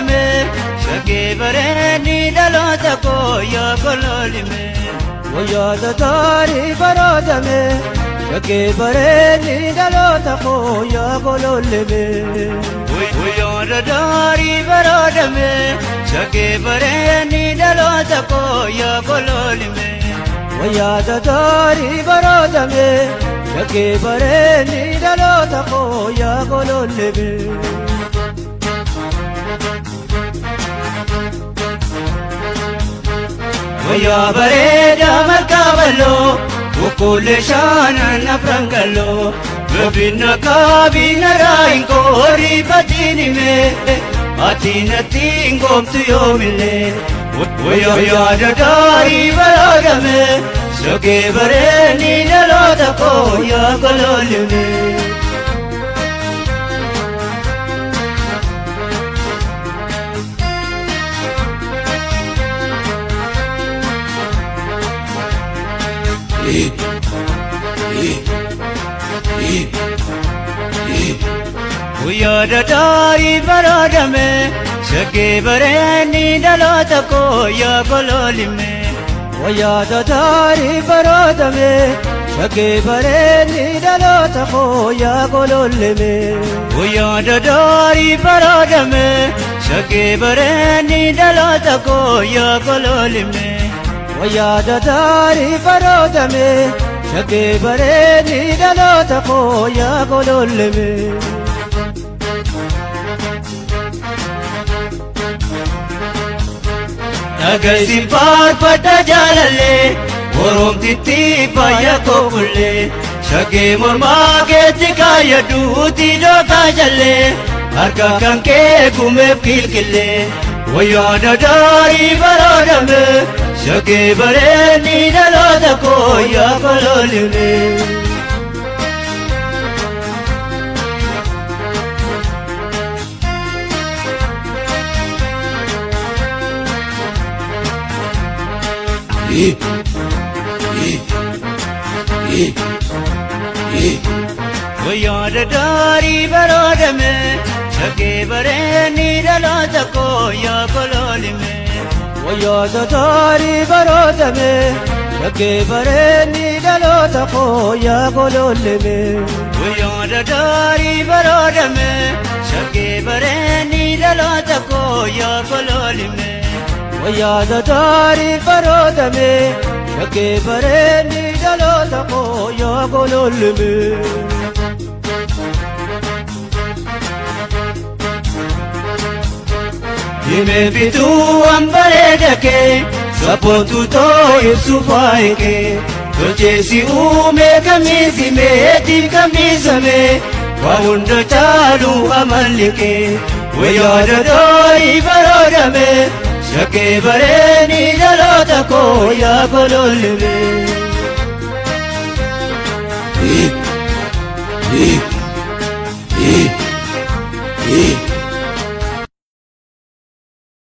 baroodame shakkii bareedni dhaloota koo yaa gololime. Wayyaada gaarii baroodame shakkii bareedni dhaloota koo yaa gololime. Wayyaada gaarii baroodame shakkii bareedni dhaloota koo yaa gololime. Wayyaada gaarii baroodame shakkii bareedni dhaloota koo yaa gololime. Wayyaa bareeda markabaloo Bukulee shaanaan afran galoo Gabina kaabina raayinko rifatinime Atinatti ngomtu yoomile Wayyaa dadaarii baroodame shakkii bareedni dhaloota koo yaa gololime. Wayyaa dadaarii baroodame shakkii bareedni dhaloota koo yaa gololime. Wayyaada gaarii baroodame shakkii bareedni dhaloota koo yaa gololime. Wayyaa dadaarii baroodame shakkii bareedni dhaloota koo yaa gololime. Wayyaada gaarii baroodame shakkii bareedni dhaloota koo yaa gololime. Dhagaysi faarfadha jaalallee Oromtitti faaya koofullee shakkii mormaa keetti kaayyadhuuti dhookaa jallee harka kan kee gumeef kilkillee. Wayyaa dadaarii baroodame shakkii bareedni dhaloota koo yaa gololime. Wayyaa dadaarii baroodame shakkii bareedni dhaloota koo yaa gololime. Wayyaa gaarii baroodame shakkii bareedni dhaloota koo yaa gololime. Wayyaa dadaarii baroodame shakkii bareedni dhaloota koo yaa gololime. Wayyaada gaarii baroodame shakkii bareedni dhaloota koo yaa gololime. Himee bituu waan bareeda kee sabboontuu too ibsu faaya kee tolcheessi uumee kamiisi meetiif kamiisame waa hunda caalu amalli kee. Wayyaa dadaarii baroodame shakkii bareedni dhaloota koo yaa gololime.